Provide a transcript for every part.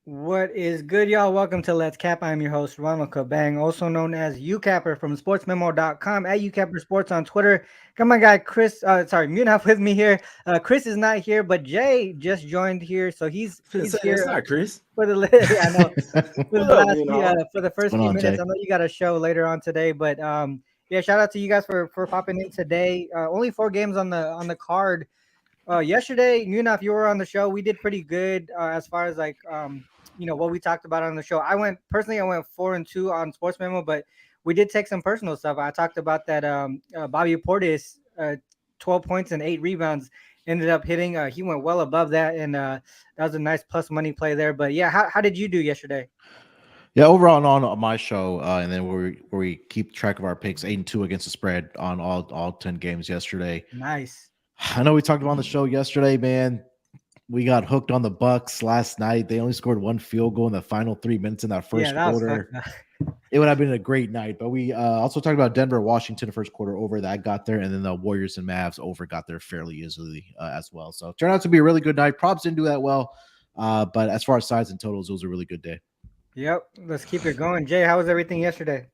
What is good, y'all? Welcome to Let's Cap. I'm your host, Ronald Kabang, also known as Youcapper from Sportsmemo.com, at Youcapper Sports on Twitter. Got my guy Chris, Munaf with me here. Chris is not here, but Jay just joined here, so Finna he's say that's here not Chris. for the I know for What the up, last you know? for the What's first going few on, minutes. Jay? I know you got a show later on today, but yeah, shout out to you guys for popping in today. Only 4 games on the card. Yesterday, Munaf, you were on the show. We did pretty good as far as like what we talked about on the show. I went 4-2 on Sports Memo, but we did take some personal stuff. I talked about that Bobby Portis, 12 points and 8 rebounds, ended up hitting. He went well above that, and that was a nice plus money play there. But yeah, how did you do yesterday? Yeah, overall on my show, and then where we keep track of our picks, 8-2 against the spread on all 10 games yesterday. Nice. I know we talked about on the show yesterday, man. We got hooked on the Bucks last night. They only scored one field goal in the final 3 minutes in that Yeah, first that was fucked quarter. up. It would have been a great night. But we also talked about Denver, Washington, first quarter over that got there, and then the Warriors and Mavs over got there fairly easily as well. So it turned out to be a really good night. Props didn't do that well, but as far as sides and totals, it was a really good day. Yep. Let's keep it going. Jay, how was everything yesterday?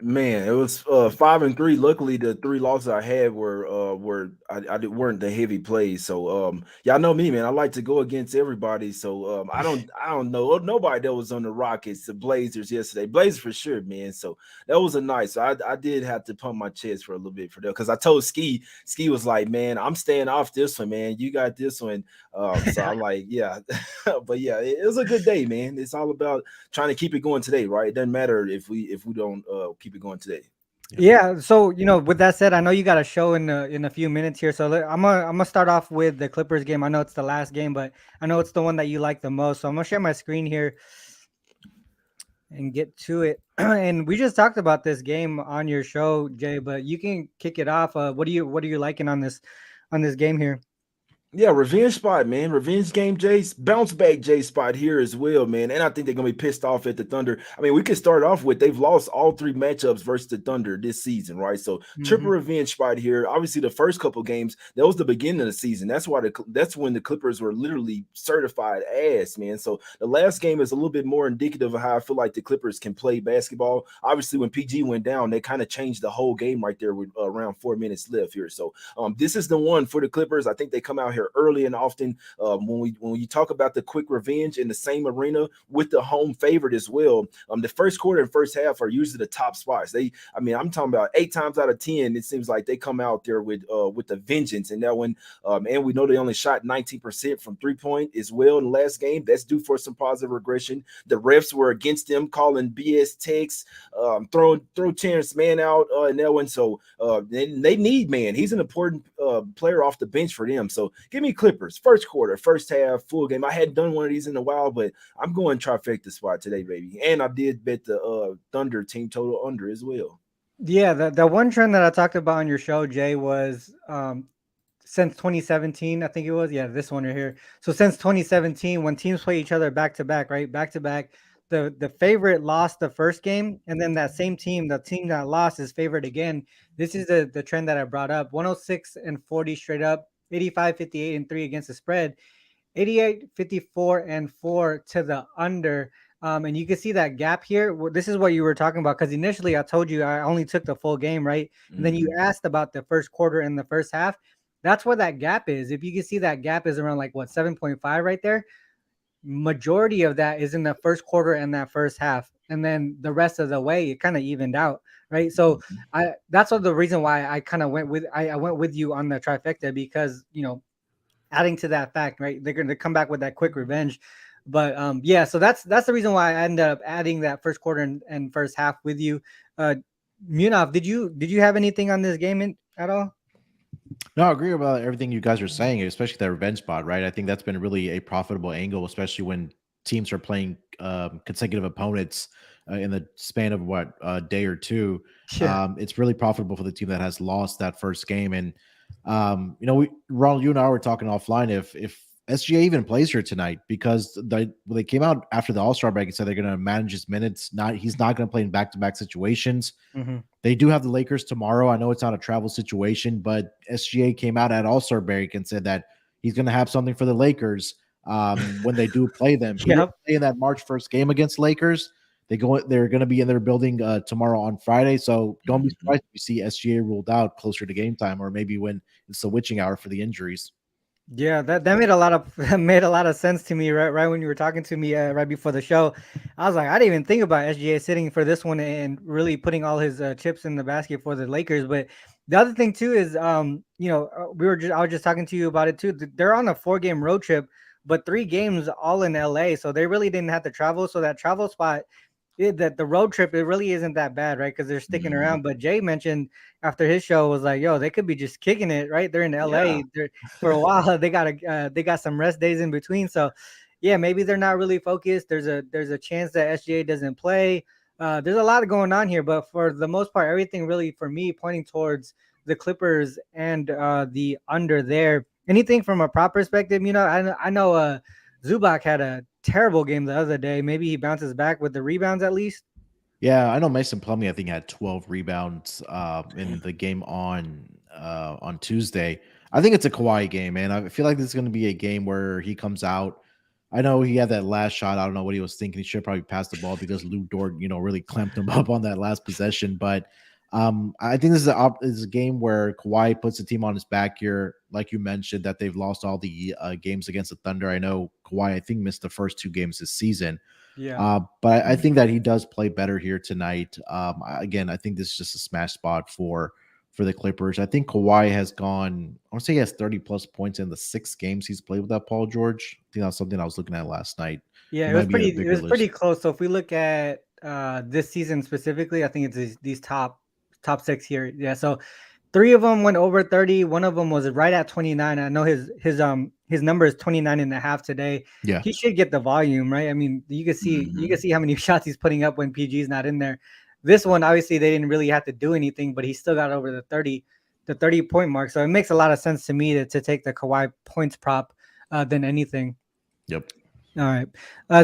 Man, it was 5-3. Luckily, the three losses I had weren't the heavy plays. So y'all know me, man. I like to go against everybody. So I don't know nobody that was on the Rockets, the Blazers yesterday. Blazers for sure, man. So that was a nice. So I did have to pump my chest for a little bit for that because I told Ski was like, man, I'm staying off this one, man. You got this one. So I'm like, yeah, but yeah, it was a good day, man. It's all about trying to keep it going today, right? It doesn't matter if we don't keep it going today. Yeah, so with that said, I know you got a show in a few minutes here. So I'm gonna start off with the Clippers game. I know it's the last game, but I know it's the one that you like the most. So I'm gonna share my screen here and get to it. And we just talked about this game on your show, Jay. But you can kick it off. What are you liking on this game here? Yeah, revenge spot, man. Revenge game, Jace. Bounce back, Jay spot here as well, man. And I think they're gonna be pissed off at the Thunder. I mean, we could start off with they've lost all three matchups versus the Thunder this season, right? So triple Hmm. revenge spot here. Obviously, the first couple games that was the beginning of the season. That's when the Clippers were literally certified ass, man. So the last game is a little bit more indicative of how I feel like the Clippers can play basketball. Obviously, when PG went down, they kind of changed the whole game right there with around 4 minutes left here. So this is the one for the Clippers. I think they come out here early and often. When you talk about the quick revenge in the same arena with the home favorite as well, the first quarter and first half are usually the top spots. I'm talking about 8 times out of 10. It seems like they come out there with the vengeance in that one. And we know they only shot 19% from 3 point as well in the last game. That's due for some positive regression. The refs were against them, calling BS texts, throw Terrence Mann out in that one. So they need man. He's an important player off the bench for them. So give me Clippers first quarter, first half, full game. I hadn't done one of these in a while, but I'm going trifecta spot today, baby. And I did bet the Thunder team total under as well. Yeah, the one trend that I talked about on your show, Jay, was since 2017, I think it was. Yeah, this one right here. So since 2017, when teams play each other back to back, right, back to back, the favorite lost the first game, and then that same team, the team that lost, is favored again. This is the trend that I brought up: 106 and 40 straight up, 85, 58 and 3 against the spread, 88, 54 and 4 to the under. And you can see that gap here. This is what you were talking about because initially I told you I only took the full game, right? And then you Mhm. asked about the first quarter and the first half. That's where that gap is. If you can see that gap is around like what 7.5 right there. Majority of that is in the first quarter and that first half. And then the rest of the way it kind of evened out, right? So Mhm. I that's what the reason why I kind of went with I went with you on the trifecta because adding to that fact, right? They're going to come back with that quick revenge. But yeah, so that's the reason why I ended up adding that first quarter and first half with you. Uh, Munaf, did you have anything on this game at all? No, I agree about everything you guys are saying, especially that revenge spot, right? I think that's been really a profitable angle, especially when teams are playing consecutive opponents in the span of what a day or two. Yeah. It's really profitable for the team that has lost that first game. And Ronald, you and I were talking offline if SGA even plays here tonight because they came out after the All Star break and said they're going to manage his minutes. He's not going to play in back to back situations. Hmm. They do have the Lakers tomorrow. I know it's not a travel situation, but SGA came out at All-Star break and said that he's going to have something for the Lakers. when they do play them. So you're playing that March 1st game against Lakers. They're going to be in their building tomorrow on Friday. So don't be surprised if you see SGA ruled out closer to game time, or maybe when it's the witching hour for the injuries. Yeah, that made a lot of sense to me right when you were talking to me right before the show. I was like, I didn't even think about SGA sitting for this one and really putting all his chips in the basket for the Lakers. But the other thing too is, I was just talking to you about it too. They're on a 4-game road trip, but 3 games all in LA, so they really didn't have to travel. So that travel spot, that the road trip, it really isn't that bad, right? Because they're sticking around. But Jay mentioned after his show was like, yo, they could be just kicking it, right? They're in LA. They're, for a while. They got some rest days in between. So yeah, maybe they're not really focused. There's a chance that SGA doesn't play. There's a lot going on here, but for the most part, everything really for me pointing towards the Clippers and the under there. Anything from a prop perspective, I know Zubac had a terrible game the other day. Maybe he bounces back with the rebounds at least. Yeah, I know Mason Plumlee, I think, had 12 rebounds in the game on Tuesday. I think it's a Kawhi game, man. I feel like this is going to be a game where he comes out. I know he had that last shot. I don't know what he was thinking. He should probably pass the ball because Lou Dort, really clamped him up on that last possession. But I think this is a game where Kawhi puts the team on his back here. Like you mentioned, that they've lost all the games against the Thunder. I know Kawhi, I think, missed the first 2 games this season. Yeah. But I think that he does play better here tonight. Again, I think this is just a smash spot for the Clippers. I think Kawhi has gone, I want to say he has 30 plus points in the 6 games he's played without Paul George. I think that's something I was looking at last night. Yeah, it was pretty close. So if we look at this season specifically, I think it's these top 6 here. Yeah. So 3 of them went over 30. One of them was right at 29. I know his number is 29.5 today. Yeah. He should get the volume, right? I mean, you can see how many shots he's putting up when PG's not in there. This one, obviously, they didn't really have to do anything, but he still got over the 30-point mark. So it makes a lot of sense to me to take the Kawhi points prop than anything. Yep. All right.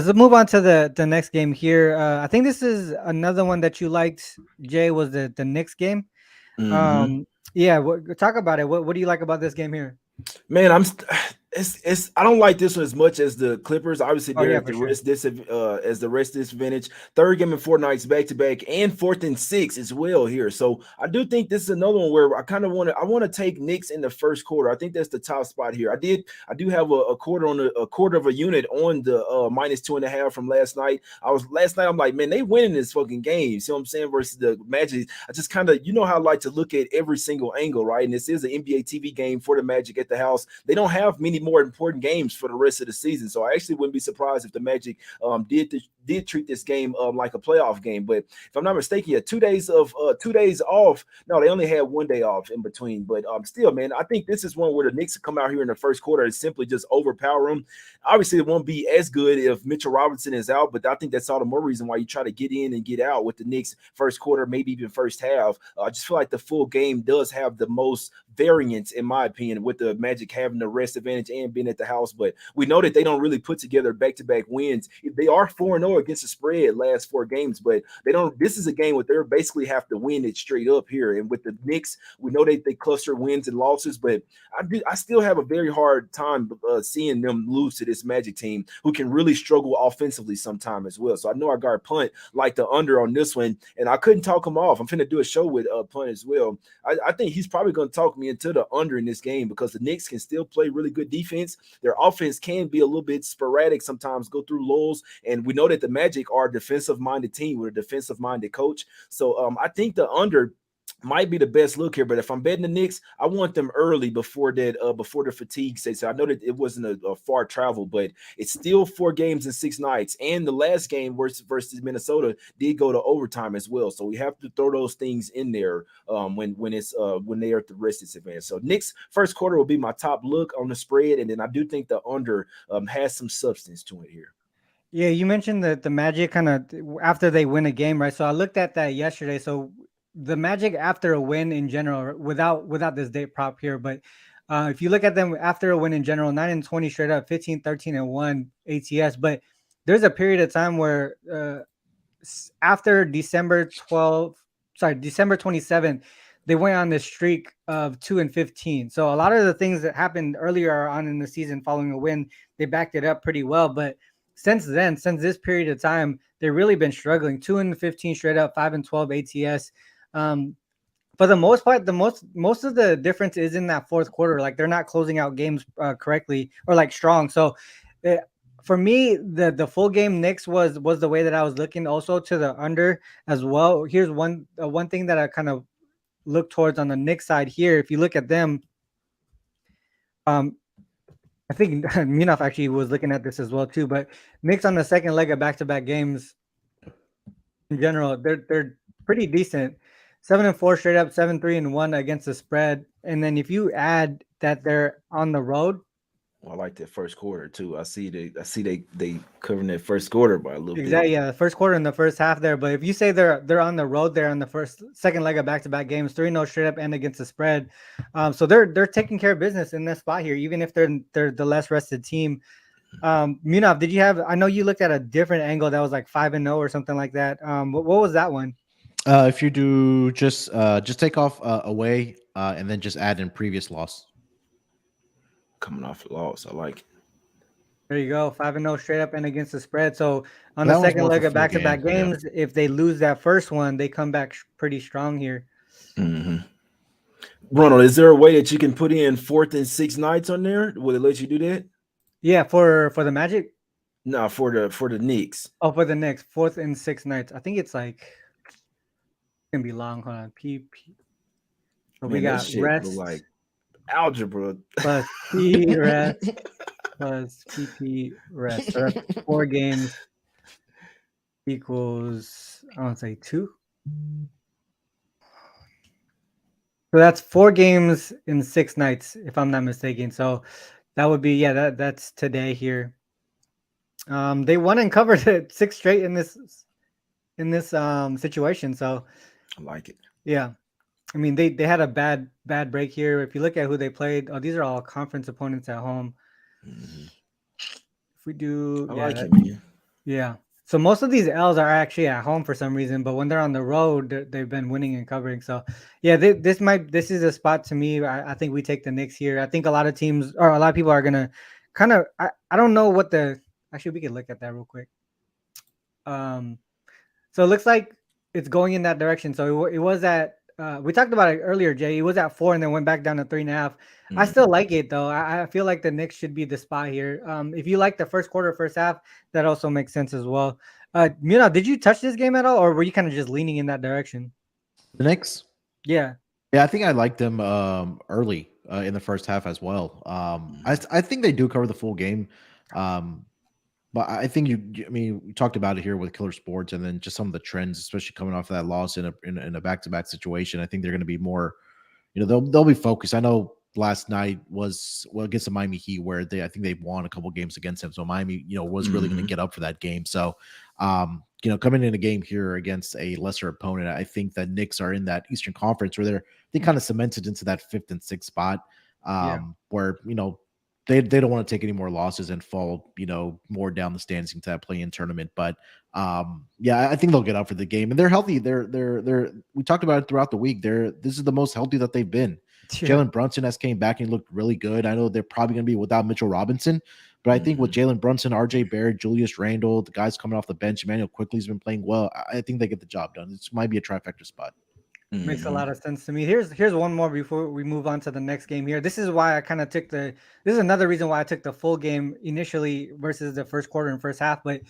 So move on to the next game here. I think this is another one that you liked, Jay, was the Knicks game. Yeah, talk about it. What do you like about this game here? Man, I don't like this one as much as the Clippers. Obviously, they're at the rest as the rest disadvantage. 3rd game in 4 nights back to back, and 4th and 6 as well here. So I do think this is another one where I kind of want to take Knicks in the first quarter. I think that's the top spot here. I do have a quarter of a unit on the -2.5 from last night. I'm like, man, they winning this fucking game. See what I'm saying? Versus the Magic. I just kind of, how I like to look at every single angle, right? And this is an NBA TV game for the Magic at the house. They don't have many more important games for the rest of the season, so I actually wouldn't be surprised if the Magic did treat this game like a playoff game. But if I'm not mistaken, 2 days off. No, they only had 1 day off in between. But still, man, I think this is one where the Knicks come out here in the first quarter and simply just overpower them. Obviously, it won't be as good if Mitchell Robinson is out, but I think that's all the more reason why you try to get in and get out with the Knicks first quarter, maybe even first half. I just feel like the full game does have the most variance, in my opinion, with the Magic having the rest advantage and being at the house. But we know that they don't really put together back-to-back wins. They are 4-0 against the spread last 4 games, but they don't. This is a game where they basically have to win it straight up here. And with the Knicks, we know they cluster wins and losses, but I still have a very hard time seeing them lose to this Magic team who can really struggle offensively sometime as well. So I know I got Punt like the under on this one, and I couldn't talk him off. I'm finna do a show with Punt as well. I think he's probably going to talk me into the under in this game because the Knicks can still play really good defense. Their offense can be a little bit sporadic sometimes, go through lulls, and we know that the Magic are a defensive-minded team with a defensive-minded coach. So I think the under might be the best look here, but if I'm betting the Knicks, I want them early before the fatigue sets. So I know that it wasn't a far travel, but it's still 4 games in 6 nights, and the last game versus Minnesota did go to overtime as well. So we have to throw those things in there when they are at the rest disadvantage. So Knicks first quarter will be my top look on the spread, and then I do think the under has some substance to it here. Yeah, you mentioned that the Magic kind of after they win a game, right? So I looked at that yesterday. So the Magic after a win in general, without this date prop here, but if you look at them after a win in general, 9-20 straight up, 15-13-1 ATS. But there's a period of time where after December 27th, they went on this streak of 2-15. So a lot of the things that happened earlier on in the season following a win, they backed it up pretty well. But since then, since this period of time, they've really been struggling. 2-15 straight up, 5-12 ATS. For the most part, most of the difference is in that fourth quarter. Like they're not closing out games correctly or like strong. So for me, the full game Knicks was the way that I was looking. Also to the under as well. Here's one thing that I kind of look towards on the Knicks side here. If you look at them, I think Munaf actually was looking at this as well too. But Knicks on the second leg of back-to-back games, in general, they're pretty decent. 7-4 straight up, 7-3-1 against the spread. And then if you add that they're on the road, I like that first quarter too. I see they covering that first quarter by a little bit. exactly, yeah, the first quarter and the first half there. But if you say they're on the road, they're on the second leg of back-to-back games, 3-0 straight up and against the spread. So they're taking care of business in this spot here, even if they're the less rested team. Munaf, did you have? I know you looked at a different angle that was like 5-0 or something like that. What was that one? If you do just take off away and then just add in previous loss. Coming off a loss, I like it. There you go, 5-0 straight up and against the spread. So on the second leg of back-to-back games, if they lose that first one, they come back pretty strong here. Mm-hmm. Ronald, is there a way that you can put in 4th and 6 nights on there? Will it let you do that? Yeah, for the Magic. No, for the Knicks. Oh, for the Knicks, 4th and 6 nights. I think it's like it's gonna be long. Hold on, PP. So we got rest like algebra plus P rest plus PP rest. So that's 4 games equals, I want to say 2. So that's 4 games in 6 nights, if I'm not mistaken. So that would be, yeah, that's today here. They won and covered it 6 straight in this situation. So I like it. Yeah. I mean, they had a bad break here. If you look at who they played, these are all conference opponents at home. Mm-hmm. If we do, I like it, man. Yeah. So most of these L's are actually at home for some reason, but when they're on the road, they've been winning and covering. So yeah, this is a spot to me. I think we take the Knicks here. I think a lot of teams or a lot of people are gonna kind of. I don't know what actually we can look at that real quick. So it looks like it's going in that direction. So it was at. We talked about it earlier, Jay. It was at 4 and then went back down to 3.5. Mm-hmm. I still like it though. I feel like the Knicks should be the spot here. If you like the first quarter, first half, that also makes sense as well. Did you touch this game at all, or were you kind of just leaning in that direction? The Knicks? Yeah. I think I liked them early in the first half as well. I think they do cover the full game. But I think we talked about it here with Killer Sports, and then just some of the trends, especially coming off of that loss in a back-to-back situation. I think they're going to be more, they'll be focused. I know last night was against the Miami Heat, where I think they won a couple games against them. So Miami, was really going to get up for that game. So, coming in a game here against a lesser opponent, I think that Knicks are in that Eastern Conference where they kind of cemented into that 5th and 6th spot, where they don't want to take any more losses and fall, more down the standings into that play-in tournament. But I think they'll get up for the game, and they're healthy. They're we talked about it throughout the week. This is the most healthy that they've been. Yeah. Jalen Brunson has came back and looked really good. I know they're probably going to be without Mitchell Robinson, but I think with Jalen Brunson, RJ Barrett, Julius Randle, the guys coming off the bench, Emmanuel Quickly's been playing well. I think they get the job done. This might be a trifecta spot. Makes a lot of sense to me. Here's one more before we move on to the next game here. This is why I kind of took this is another reason why I took the full game initially versus the first quarter and first half. But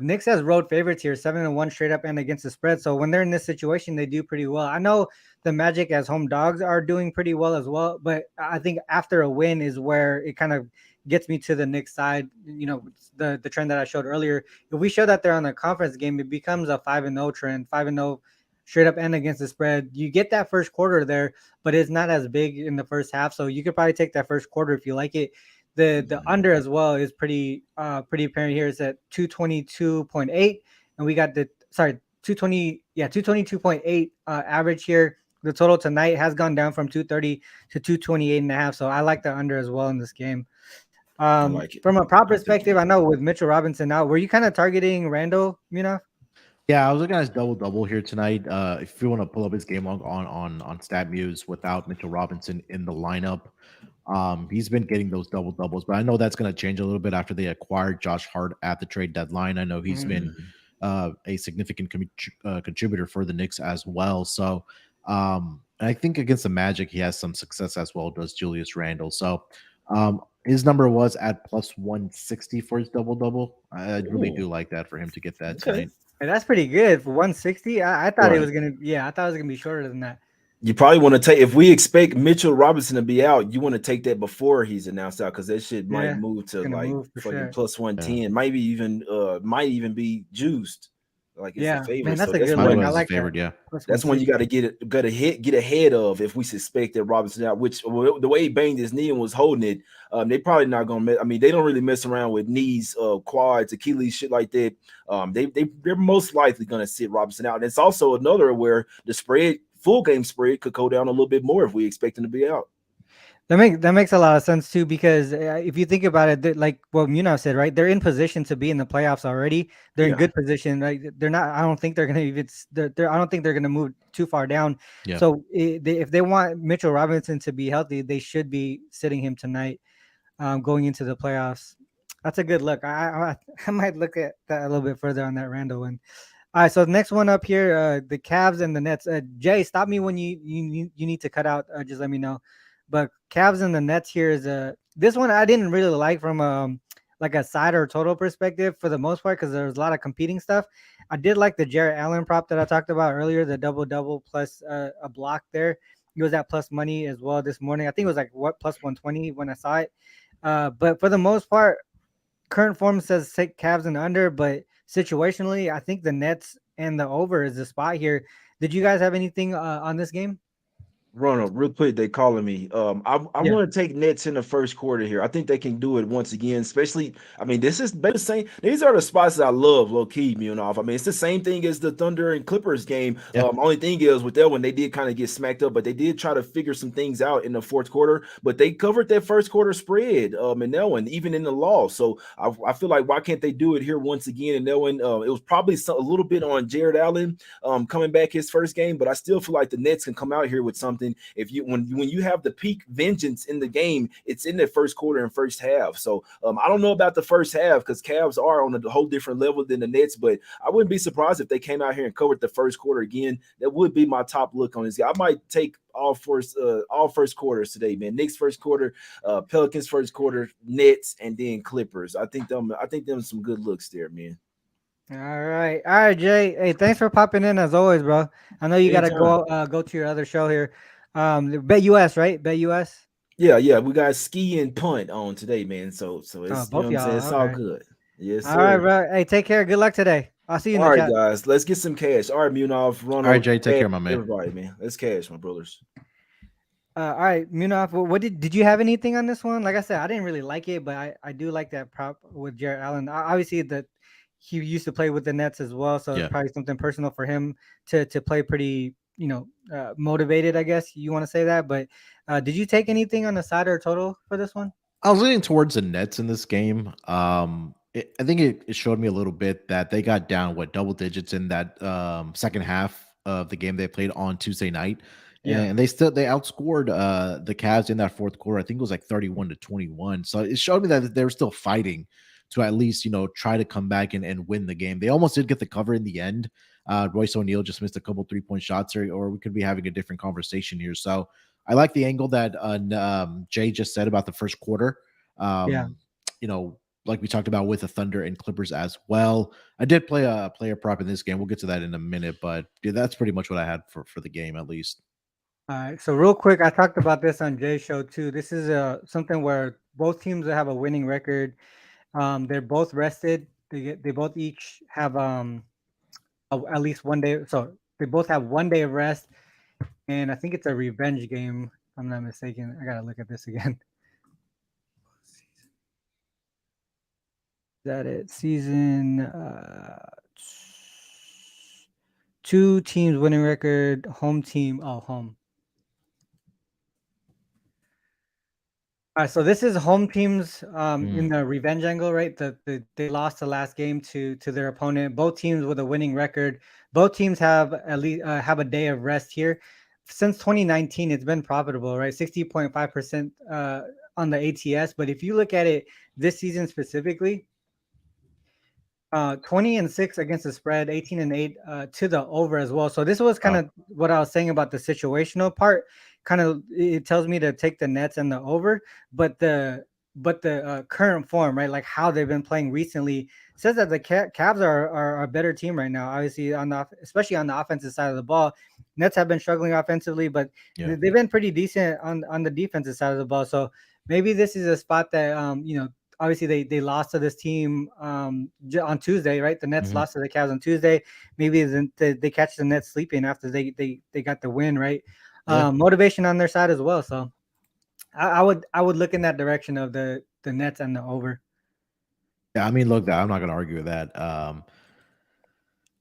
Knicks has road favorites here, 7-1 straight up and against the spread. So when they're in this situation, they do pretty well. I know the Magic as home dogs are doing pretty well as well, but I think after a win is where it kind of gets me to the Knicks side. The trend that I showed earlier. If we show that they're on the conference game, it becomes a 5-0 trend, 5-0 straight up and against the spread. You get that first quarter there, but it's not as big in the first half. So you could probably take that first quarter if you like it. The under as well is pretty apparent here. It's at 222.8, and we got 222.8 average here. The total tonight has gone down from 230 to 228.5. So I like the under as well in this game. From a prop perspective, I know with Mitchell Robinson out, were you kind of targeting Randall, Yeah, I was looking at his double here tonight. If you want to pull up his game log on StatMuse without Mitchell Robinson in the lineup, he's been getting those doubles, but I know that's going to change a little bit after they acquired Josh Hart at the trade deadline. I know he's Mhm. been a significant contributor for the Knicks as well. So I think against the Magic, he has some success as well. Does Julius Randle? So his number was at plus 160 for his double. I really Ooh, do like that for him to get that okay. tonight. And that's pretty good for 160. I thought it Right. was gonna. Yeah, I thought it was gonna be shorter than that. You probably want to take if we expect Mitchell Robinson to be out, you want to take that before he's announced out because that shit might Yeah, move it's to gonna like move for fucking sure. plus Yeah. 110, might even be juiced. Like it's a Yeah, man, favorite. that's So a that's good Might look. go I one as a like that. favorite, yeah. Plus that's one you got 160. to get ahead of if we suspect that Robinson out. Which the way he banged his knee and was holding it, they probably not gonna. I mean, they don't really mess around with knees, quads, Achilles, shit like that. They're most likely gonna sit Robinson out. And it's also another where the spread, full game spread, could go down a little bit more if we expect him to be out. That makes a lot of sense too, because if you think about it, like what Munaf said, right? They're in position to be in the playoffs already. They're in Yeah, good position. Like they're not. I don't think they're gonna even. I don't think they're gonna move too far down. Yeah. So if they want Mitchell Robinson to be healthy, they should be sitting him tonight, going into the playoffs. That's a good look. I might look at that a little bit further on that Randall one. All right, so the next one up here, the Cavs and the Nets. Jay, stop me when you need to cut out. Just let me know. But Cavs and the Nets here is this one I didn't really like from like a side or total perspective for the most part because there was a lot of competing stuff. I did like the Jarrett Allen prop that I talked about earlier, the double plus a block there. It was at plus money as well this morning. I think it was like what plus 120 when I saw it. But for the most part, current form says take Cavs and under, but situationally, I think the Nets and the over is the spot here. Did you guys have anything on this game? Ronald, real quick, they calling me. I Yeah, want to take Nets in the first quarter here. I think they can do it once again, especially. I mean, this is the same. These are the spots that I love, low key, off. I mean, it's the same thing as the Thunder and Clippers game. Yeah. Only thing is with that one, they did kind of get smacked up, but they did try to figure some things out in the fourth quarter. But they covered that first quarter spread, in that one, even in the loss. So I feel like why can't they do it here once again? And that one, it was probably a little bit on Jared Allen, coming back his first game, but I still feel like the Nets can come out here with something. If you when you have the peak vengeance in the game, it's in the first quarter and first half. So I don't know about the first half because Cavs are on a whole different level than the Nets, but I wouldn't be surprised if they came out here and covered the first quarter again. That would be my top look on this guy. I might take all first quarters today, man. Knicks first quarter, Pelicans first quarter, Nets, and then Clippers. I think them some good looks there, man. all right, Jay. Hey, thanks for popping in as always, bro. I know you got to Anytime. go to your other show here. Bet US, right? Bet US. Yeah. We got ski and punt on today, man. So Oh, it's both what I'm saying. y'all. It's all Okay. good. Yes, All right, sir. bro. Hey, take care. Good luck today. I'll see you in All the right, chat. guys. Let's get some cash. All right, Munov, All right, Ronald, Jay, take care, my man. everybody, man. Let's cash, my brothers. All right, Munaf, what did you have anything on this one? Like I said, I didn't really like it, but I do like that prop with Jarrett Allen. Obviously, that he used to play with the Nets as well, so it's Yeah. probably something personal for him to play pretty, motivated. I guess you want to say that. But did you take anything on the side or total for this one? I was leaning towards the Nets in this game. I think it showed me a little bit that they got down double digits in that second half of the game they played on Tuesday night, Yeah. and they outscored the Cavs in that fourth quarter. I think it was like 31-21. So it showed me that they were still fighting to at least try to come back and win the game. They almost did get the cover in the end. Royce O'Neal just missed a couple 3-point shots, or we could be having a different conversation here. So I like the angle that Jay just said about the first quarter. Yeah. Um, like we talked about with the Thunder and Clippers as well. I did play a player prop in this game. We'll get to that in a minute, but yeah, that's pretty much what I had for the game at least. All right. So real quick, I talked about this on Jay's show too. This is something where both teams that have a winning record. They're both rested. They both each have at least one day. So they both have one day of rest, and I think it's a revenge game. If I'm not mistaken. I gotta look at this again. Is that it? Season two teams winning record. Home team. Oh, home. So this is home teams in Mm. the revenge angle, right? They lost the last game to their opponent. Both teams with a winning record. Both teams have at least have a day of rest here. Since 2019, it's been profitable, right? 60.5% on the ATS. But if you look at it this season specifically, 20-6 against the spread, 18-8 to the over as well. So this was kind of what I was saying about the situational part. Kind of it tells me to take the Nets and the over, but the current form, right? Like how they've been playing recently says that the Cavs are a better team right now. Obviously especially on the offensive side of the ball. Nets have been struggling offensively, but they've been pretty decent on the defensive side of the ball. So maybe this is a spot that obviously they lost to this team on Tuesday, right? The Nets lost to the Cavs on Tuesday. Maybe they catch the Nets sleeping after they got the win, right? Motivation on their side as well. So I would look in that direction of the Nets and the over. Yeah, I mean, look, I'm not going to argue with that.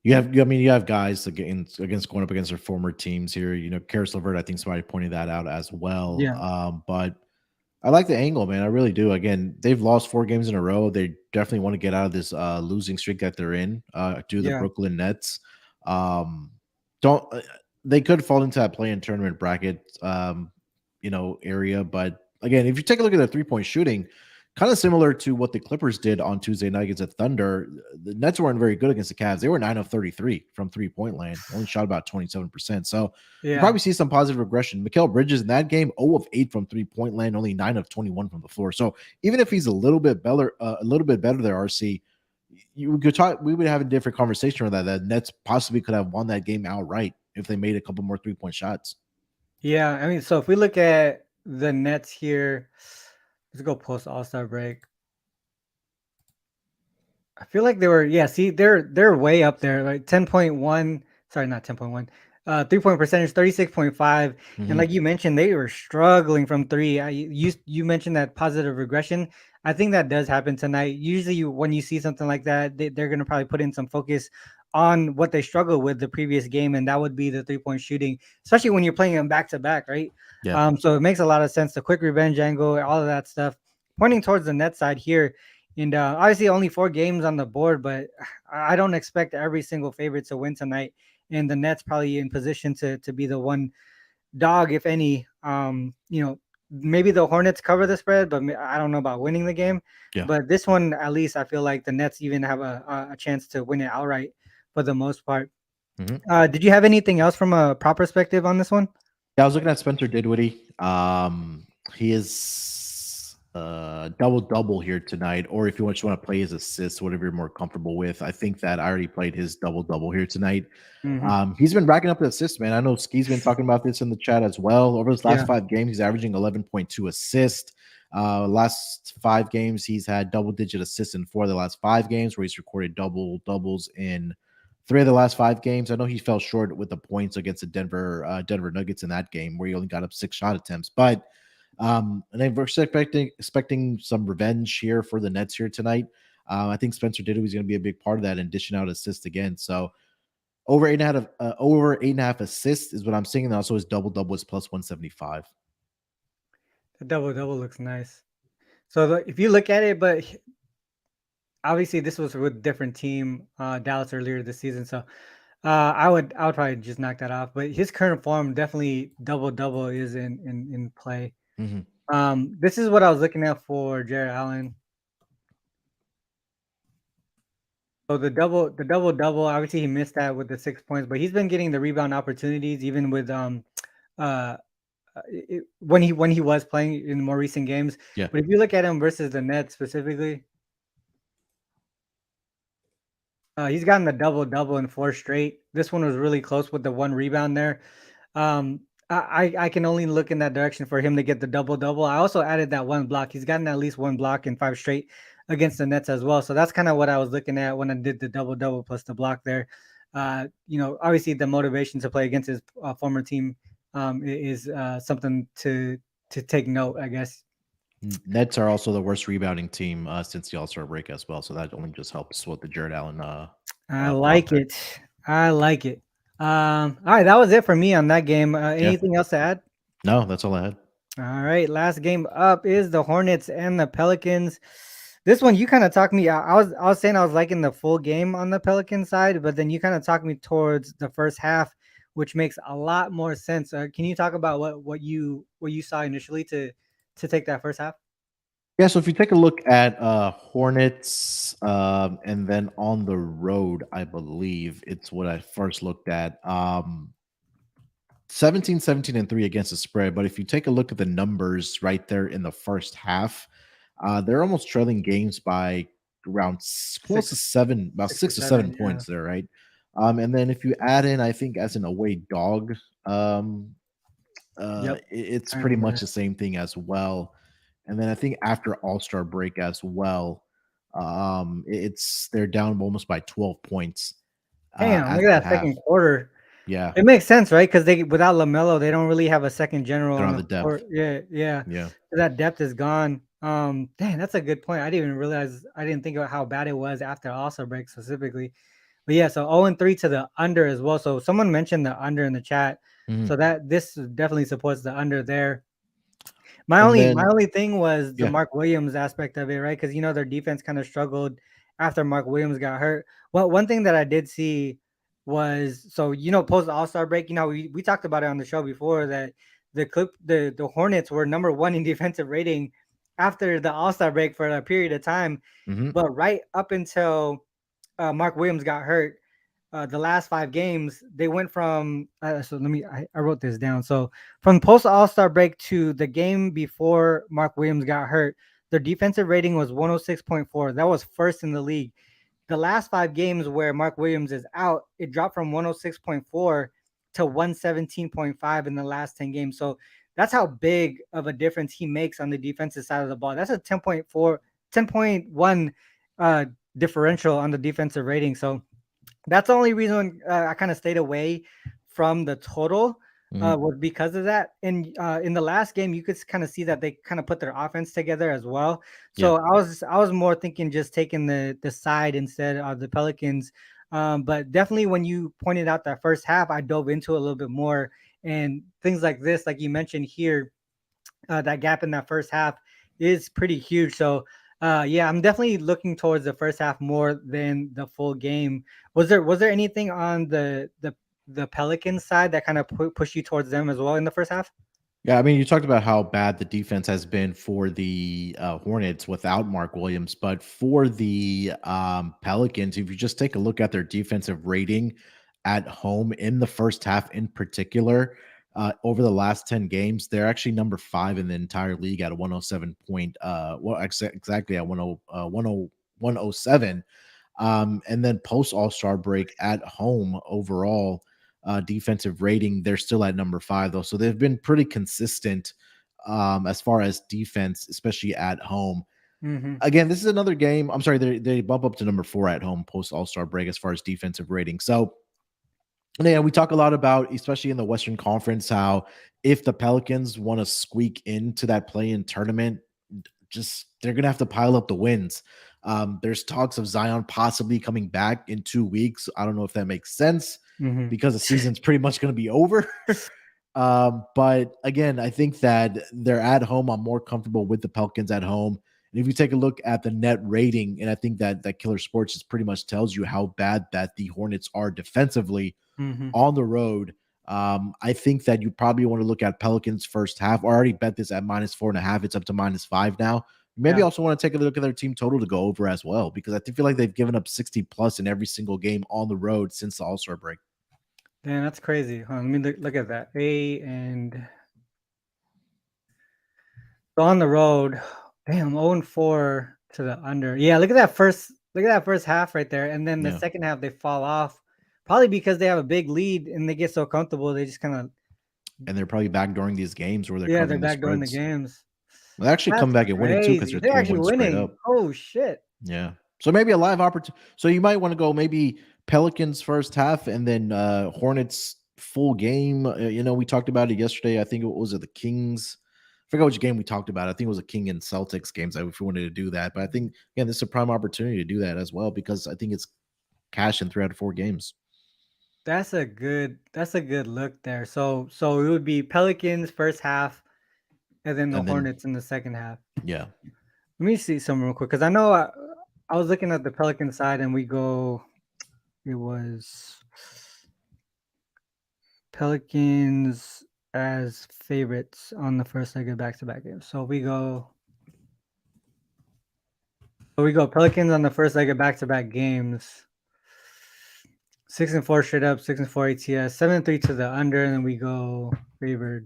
You have guys against going up against their former teams here. Karis LeVert, I think somebody pointed that out as well. Yeah. But I like the angle, man. I really do. Again, they've lost 4 games in a row. They definitely want to get out of this losing streak that they're in to the Brooklyn Nets. They could fall into that play-in tournament bracket, area. But again, if you take a look at the 3-point shooting, kind of similar to what the Clippers did on Tuesday night against the Thunder, the Nets weren't very good against the Cavs. They were 9 of 33 from 3-point land, only shot about 27%. So you probably see some positive regression. Mikal Bridges in that game, 0 of 8 from 3-point land, only 9 of 21 from the floor. So even if he's a little bit better there, RC, we would have a different conversation around that. Nets possibly could have won that game outright if they made a couple more 3-point shots. Yeah, I mean, so if we look at the Nets here, let's go post All-Star break. I feel like they were, they're way up there, like 10.1. Sorry, not 10.1. 3-point percentage, 36.5. And like you mentioned, they were struggling from 3. You mentioned that positive regression. I think that does happen tonight. Usually when you see something like that, they're going to probably put in some focus on what they struggled with the previous game, and that would be the 3-point shooting, especially when you're playing them back to back, right? Yeah. So it makes a lot of sense. The quick revenge angle, all of that stuff, pointing towards the net side here. And obviously only 4 games on the board, but I don't expect every single favorite to win tonight. And the Nets probably in position to be the one dog, if any. Maybe the Hornets cover the spread, but I don't know about winning the game. Yeah. But this one, at least, I feel like the Nets even have a chance to win it outright for the most part. Did you have anything else from a prop perspective on this one? Yeah, I was looking at Spencer Dinwiddie. He is double here tonight, or if you just want to play his assists, whatever you're more comfortable with. I think that I already played his double here tonight. He's been racking up the assists, man. I know Ski's been talking about this in the chat as well. Over his last 5 games, he's averaging 11.2 assists. Last 5 games, he's had double-digit assists in 4 of the last 5 games, where he's recorded doubles in 3 of the last 5 games. I know he fell short with the points against the Denver Nuggets in that game, where he only got up 6 shot attempts. But and then we're expecting some revenge here for the Nets here tonight. I think Spencer Dinwiddie is going to be a big part of that and dishing out assists again. So over 8.5 assists is what I'm seeing. And also his double is plus 175. The double looks nice. So if you look at it, but obviously this was with a different team, Dallas earlier this season. So I would probably just knock that off. But his current form, definitely double is in play. This is what I was looking at for Jared Allen. So the double, obviously he missed that with the 6 points, but he's been getting the rebound opportunities even with when he was playing in more recent games. Yeah. But if you look at him versus the Nets specifically, he's gotten the double in 4 straight. This one was really close with the 1 rebound there. I can only look in that direction for him to get the double. I also added that 1 block. He's gotten at least 1 block in 5 straight against the Nets as well. So that's kind of what I was looking at when I did the double plus the block there. Obviously the motivation to play against his former team is something to take note, I guess. Nets are also the worst rebounding team since the All-Star break as well. So that only just helps with the Jared Allen. I like it. All right, that was it for me on that game. Anything else to add? No, that's all I had. All right, last game up is the Hornets and the Pelicans. This one you kind of talked me. I was saying I was liking the full game on the Pelican side, but then you kind of talked me towards the first half, which makes a lot more sense. Can you talk about what you saw initially to take that first half? Yeah, so if you take a look at Hornets, and then on the road, I believe it's what I first looked at. 17, 17, and 3 against the spread. But if you take a look at the numbers right there in the first half, they're almost trailing games by around close to Six, seven, about 6 or 6 to 7 7, yeah. points there, right? And then if you add in, I think as an away dog, Yep, it's I pretty much remember. the same thing as well. And then I think after All Star break as well, it's they're down almost by 12 points Damn, at look at the that half. second quarter. Yeah, It makes sense, right? Because they without Lamelo, they don't really have a second general they're on on the the depth. court. Yeah, yeah. Yeah. So that depth is gone. Dang, that's a good point. I didn't even realize. I didn't think about how bad it was after All-Star break specifically. But yeah, so 0-3 to the under as well. So someone mentioned the under in the chat. Mhm. So that this definitely supports the under there. My And only my then, only thing was the yeah. Mark Williams aspect of it, right? Because their defense kind of struggled after Mark Williams got hurt. Well, one thing that I did see was so post All Star break. We talked about it on the show before that the Hornets were number one in defensive rating after the All Star break for a period of time, Mhm. but right up until Mark Williams got hurt, the last 5 games, they went from so I wrote this down. So from post All Star break to the game before Mark Williams got hurt, their defensive rating was 106.4. That was first in the league. The last 5 games where Mark Williams is out, it dropped from 106.4 to 117.5 in the last 10 games. So that's how big of a difference he makes on the defensive side of the ball. That's a 10.4, 10.1 uh, differential on the defensive rating. So that's the only reason I kind of stayed away from the total Mhm. was because of that. And in the last game, you could kind of see that they kind of put their offense together as well. Yeah. So I was more thinking just taking the side instead of the Pelicans. But definitely when you pointed out that first half, I dove into it a little bit more and things like this, like you mentioned here, that gap in that first half is pretty huge. So, yeah, I'm definitely looking towards the first half more than the full game. Was there anything on the Pelicans side that kind of pushed you towards them as well in the first half? Yeah, I mean, you talked about how bad the defense has been for the Hornets without Mark Williams, but for the Pelicans, if you just take a look at their defensive rating at home in the first half, in particular, over the last 10 games, they're actually number 5 in the entire league at a 107 point. Exactly at 107. And then post All Star break at home overall defensive rating, they're still at number 5 though, so they've been pretty consistent as far as defense, especially at home. Mm-hmm. Again, this is another game. I'm sorry, they bump up to number 4 at home post All Star break as far as defensive rating. So yeah, we talk a lot about, especially in the Western Conference, how if the Pelicans want to squeak into that play-in tournament, just they're gonna have to pile up the wins. There's talks of Zion possibly coming back in 2 weeks. I don't know if that makes sense Mm-hmm. because the season's pretty much going to be over. But again, I think that they're at home. I'm more comfortable with the Pelicans at home. And if you take a look at the net rating, and I think that Killer Sports just pretty much tells you how bad that the Hornets are defensively Mm-hmm. on the road. I think that you probably want to look at Pelicans first half. I already bet this at -4.5. It's up to -5 now. Maybe Yeah. also want to take a look at their team total to go over as well, because I feel like they've given up 60 plus in every single game on the road since the All Star break. Damn, that's crazy. Hold on, let me look at that. So on the road, damn, 0-4 to the under. Yeah, look at that first half right there. And then the Yeah. second half they fall off. Probably because they have a big lead and they get so comfortable, they just kind of And they're probably back during these games where they're yeah, they're covering the back doing the spreads. games. They actually That's come back and win it too because crazy. they're They're actually 3-1 straight winning. up. Oh shit. Yeah. So maybe a live opportunity. So you might want to go maybe Pelicans first half and then Hornets full game. We talked about it yesterday. I think it was the Kings. I forgot which game we talked about. I think it was the King and Celtics games if we wanted to do that. But I think again, this is a prime opportunity to do that as well because I think it's cash in 3 out of 4 games. That's a good look there. So it would be Pelicans first half and then the And then- Hornets in the second half. Yeah. Let me see some real quick because I know I was looking at the Pelican side and it was Pelicans as favorites on the first leg of back-to-back games. So we go Pelicans on the first leg of back-to-back games. 6-4 straight up, 6-4 ATS, 7-3 to the under, and then we go favored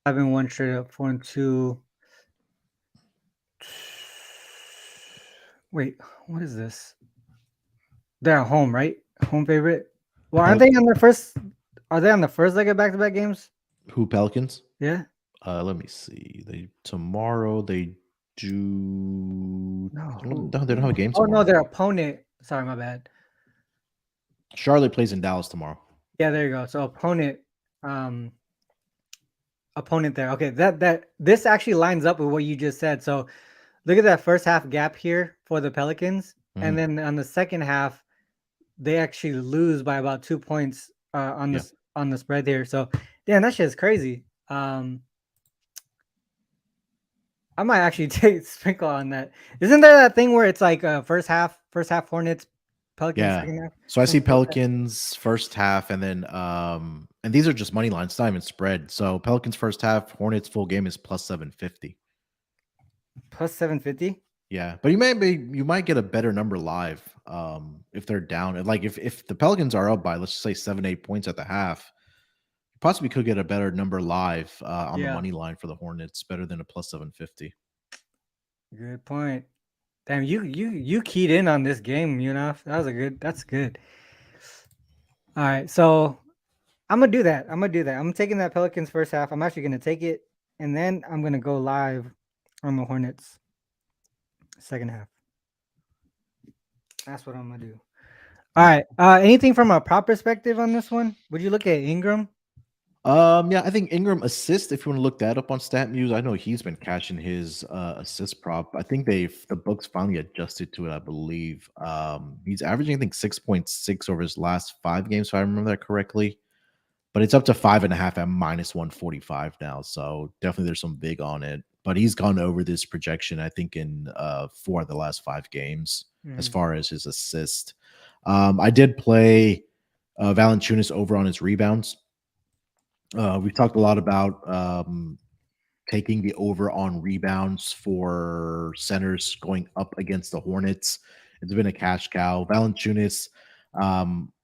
5-1 straight up, 4-2. Wait, what is this? They're at home, right? Home favorite. Well, aren't they on their first? Are they on the first leg of back-to-back games? Who, Pelicans? Yeah. Let me see. Tomorrow they do. No, they don't have a game Oh tomorrow. no, their opponent. Sorry, my bad. Charlotte plays in Dallas tomorrow. Yeah, there you go. So opponent there. Okay, this actually lines up with what you just said. So look at that first half gap here for the Pelicans, and then on the second half, they actually lose by about 2 points on the spread here. So damn, that shit is crazy. I might actually take sprinkle on that. Isn't there that thing where it's like first half Hornets, Pelicans second half? So I see Pelicans first half, and then and these are just money lines, not even spread. So Pelicans first half, Hornets full game is plus 750. Plus 750. Yeah, but you might get a better number live if they're down. Like if the Pelicans are up by, let's just say 7-8 points at the half, you possibly could get a better number live on the money line for the Hornets, better than a plus 750. Good point. Damn, you keyed in on this game, that's good. All right, so I'm gonna do that. I'm taking that Pelicans first half. I'm actually gonna take it, and then I'm gonna go live on the Hornets second half. That's what I'm gonna do. All right. Anything from a prop perspective on this one? Would you look at Ingram? Yeah, I think Ingram assist, if you want to look that up on StatMuse, I know he's been cashing his assist prop. I think the books finally adjusted to it, I believe. He's averaging, I think, 6.6 over his last 5 games, if I remember that correctly. But it's up to 5.5 at minus 145 now. So definitely there's some big on it. But he's gone over this projection, I think, in 4 of the last 5 games as far as his assist. I did play Valanciunas over on his rebounds. We've talked a lot about taking the over on rebounds for centers going up against the Hornets. It's been a cash cow. Valanciunas,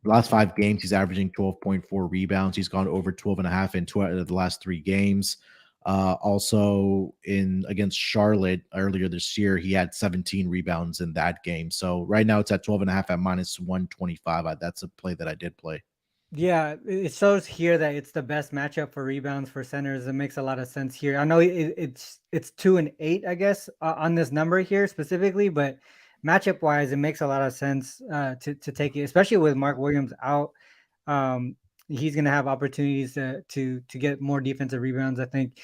last 5 games, he's averaging 12.4 rebounds. He's gone over 12.5 in 2 out of the last 3 games. Also against Charlotte earlier this year, he had 17 rebounds in that game. So right now it's at 12.5 at minus 125. That's a play that I did play. Yeah, it shows here that it's the best matchup for rebounds for centers. It makes a lot of sense here. I know it's 2 and 8, I guess, on this number here specifically, but matchup wise, it makes a lot of sense to take it, especially with Mark Williams out. He's gonna have opportunities to get more defensive rebounds, I think.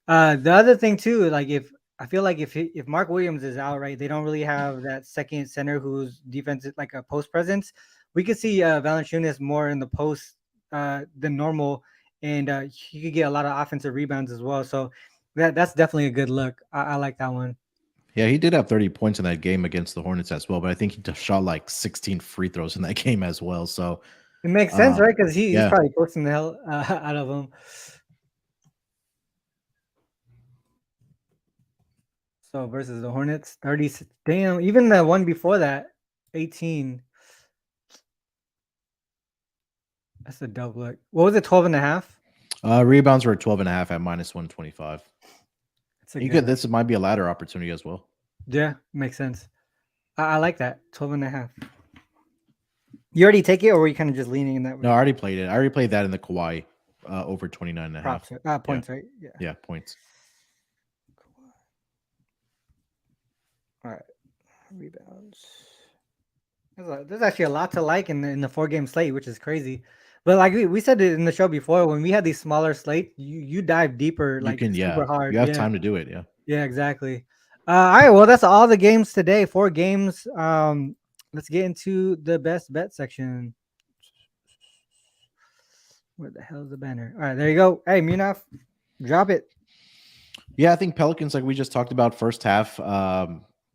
The other thing too, like if Mark Williams is out, right, they don't really have that second center whose defense is like a post presence. We could see Valanciunas more in the post than normal, and he could get a lot of offensive rebounds as well. So that's definitely a good look. I like that one. Yeah, he did have 30 points in that game against the Hornets as well, but I think he just shot like 16 free throws in that game as well. So it makes sense, right? Because he's probably posting the hell out of them. So versus the Hornets, 30. Damn, even the one before that, 18. That's a dope look. What was it, 12.5? Rebounds were 12.5 at minus 125. This might be a ladder opportunity as well. Yeah, makes sense. I like that. 12.5. You already take it, or were you kind of just leaning in that way? No, I already played it. I already played that in the Kawhi over 29.5. Points, right? Yeah, points. All right. Rebounds. There's actually a lot to like in the 4-game slate, which is crazy. But like we said it in the show before, when we had these smaller slates, you dive deeper, like super hard. You have time to do it. Yeah, exactly. All right, well, that's all the games today. 4 games. Let's get into the best bet section. Where the hell is the banner? All right, there you go. Hey, Munaf, drop it. Yeah, I think Pelicans, like we just talked about, first half.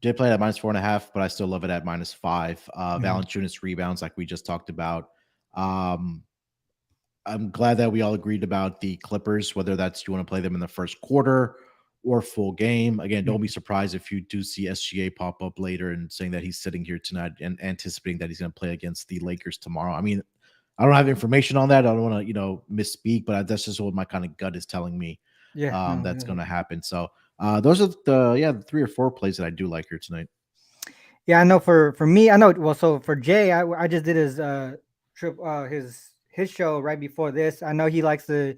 Did play at -4.5, but I still love it at -5. Valanciunas rebounds, like we just talked about. Um, I'm glad that we all agreed about the Clippers, whether that's you want to play them in the first quarter or full game. Again, don't be surprised if you do see SGA pop up later and saying that he's sitting here tonight and anticipating that he's going to play against the Lakers tomorrow. I mean, I don't have information on that. I don't want to, misspeak, but that's just what my kind of gut is telling me. Yeah, no, That's going to happen. So those are the 3 or 4 plays that I do like here tonight. Yeah, I know for me, I know. Well, so for Jay, I just did his trip his show right before this. I know he likes the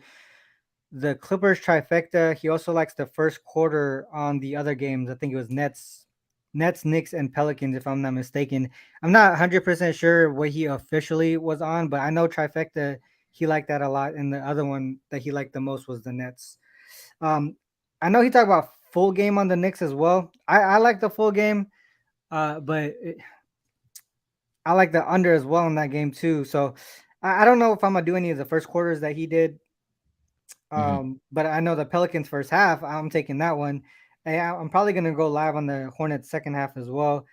Clippers trifecta. He also likes the first quarter on the other games. I think it was Nets, Knicks, and Pelicans, if I'm not mistaken. I'm not 100% sure what he officially was on, but I know trifecta, he liked that a lot. And the other one that he liked the most was the Nets. I know he talked about full game on the Knicks as well. I like the full game, but I like the under as well in that game too. So I don't know if I'm gonna do any of the first quarters that he did. But I know the Pelicans first half, I'm taking that one. And I'm probably going to go live on the Hornets second half as well.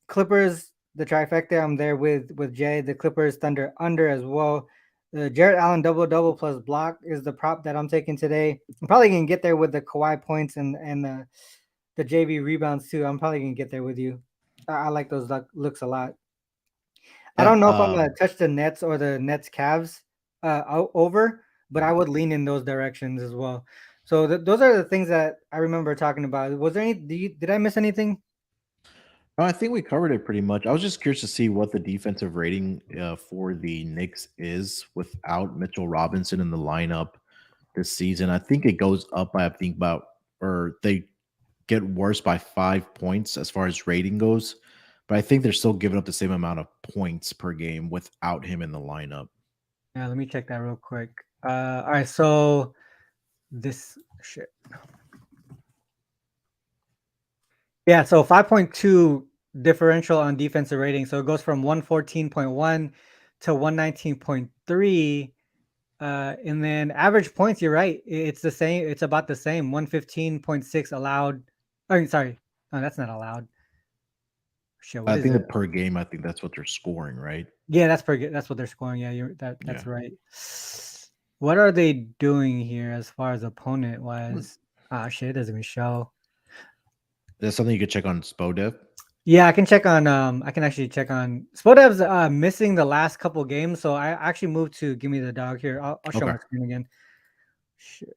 Clippers, the trifecta, I'm there with Jay. The Clippers Thunder under as well. The Jarrett Allen double plus block is the prop that I'm taking today. I'm probably going to get there with the Kawhi points and the JV rebounds too. I'm probably going to get there with you. I like those looks a lot. I don't know if I'm going to touch the Nets or the Nets Cavs over, but I would lean in those directions as well. So those are the things that I remember talking about. Was there any? Did I miss anything? I think we covered it pretty much. I was just curious to see what the defensive rating for the Knicks is without Mitchell Robinson in the lineup this season. I think it goes up by or they get worse by 5 points as far as rating goes. But I think they're still giving up the same amount of points per game without him in the lineup. Yeah, let me check that real quick. All right, so this shit. Yeah, so 5.2 differential on defensive rating. So it goes from 114.1 to 119.3. And then average points, you're right. It's the same. It's about the same. 115.6 allowed. I mean, sorry. No, that's not allowed. Shit, I think that per game, I think that's what they're scoring, right? Yeah, that's what they're scoring. Yeah, that's right. What are they doing here as far as opponent wise? Ah, shit, it doesn't even show. That's something you could check on SpoDev. Yeah, I can check on. I can actually check on SpoDev's missing the last couple games, so I actually moved to Give Me the Dog here. I'll show my screen again. Sure.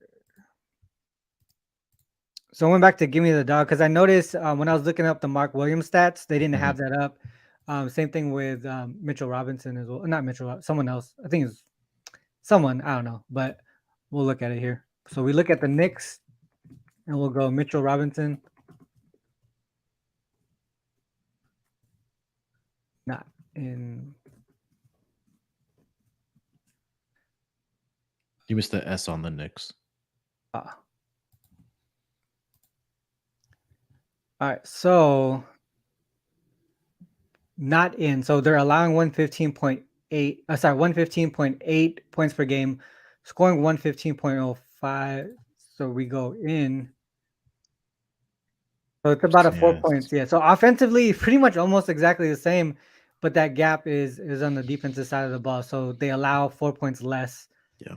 So I went back to Give Me the Dog because I noticed when I was looking up the Mark Williams stats, they didn't have that up. Same thing with Mitchell Robinson as well. Not Mitchell, someone else. I think it's someone. I don't know, but we'll look at it here. So we look at the Knicks, and we'll go Mitchell Robinson. Not in. You missed the S on the Knicks. All right, so not in. So they're allowing 115.8. 115.8 points per game, scoring 115.05. So we go in. So it's about a 4 points. Yeah. So offensively, pretty much almost exactly the same, but that gap is on the defensive side of the ball. So they allow 4 points less. Yeah.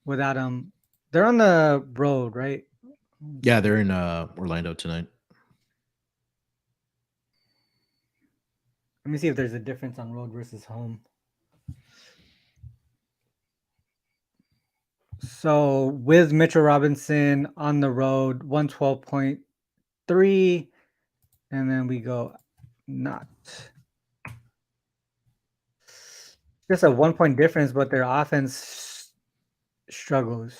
Without them, they're on the road, right? Yeah, they're in Orlando tonight. Let me see if there's a difference on road versus home. So with Mitchell Robinson on the road, 112.3, and then we go not. Just a 1 point difference, but their offense struggles.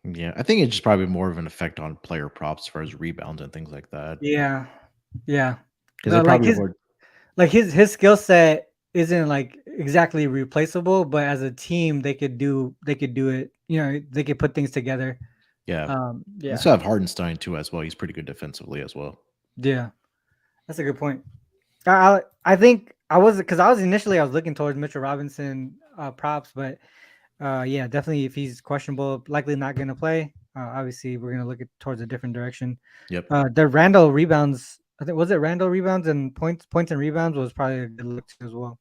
Yeah, I think it's just probably more of an effect on player props as far as rebounds and things like that. Yeah. Because his skill set isn't like exactly replaceable, but as a team, they could do it. You know, they could put things together. Yeah. They still have Hardenstein too as well. He's pretty good defensively as well. Yeah, that's a good point. I think I was initially looking towards Mitchell Robinson props, but Yeah, definitely. If he's questionable, likely not going to play. Obviously, we're going to look at towards a different direction. Yep. The Randall rebounds. I think was it Randall rebounds and points and rebounds was probably a good look too as well.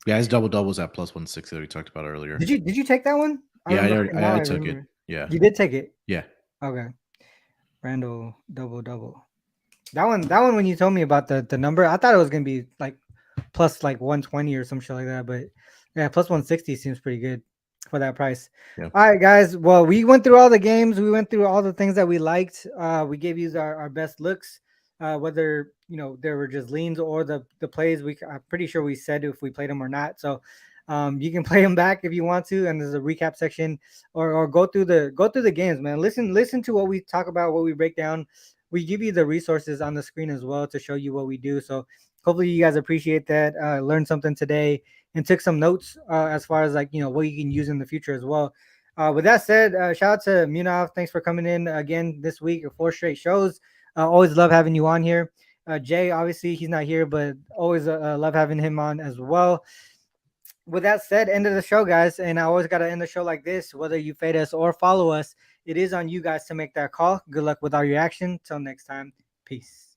Yeah, his double double was at plus 160 that we talked about earlier. Did you take that one? Yeah, Now I took it. Yeah. You did take it. Yeah. Okay. Randall double. That one when you told me about the number, I thought it was gonna be like plus like 120 or some shit like that, but yeah, plus 160 seems pretty good for that price. Yeah. All right, guys. Well, we went through all the games. We went through all the things that we liked. We gave you our best looks. Whether there were just leans or the plays. I'm pretty sure we said if we played them or not. So you can play them back if you want to, and there's a recap section, or go through the games, man. Listen to what we talk about, what we break down. We give you the resources on the screen as well to show you what we do. So hopefully you guys appreciate that. Learned something today and took some notes as far as what you can use in the future as well. With that said, shout out to Munaf. Thanks for coming in again this week. 4 straight shows. Always love having you on here. Jay, obviously he's not here, but always love having him on as well. With that said, end of the show, guys. And I always got to end the show like this. Whether you fade us or follow us, it is on you guys to make that call. Good luck with all your action. Till next time. Peace.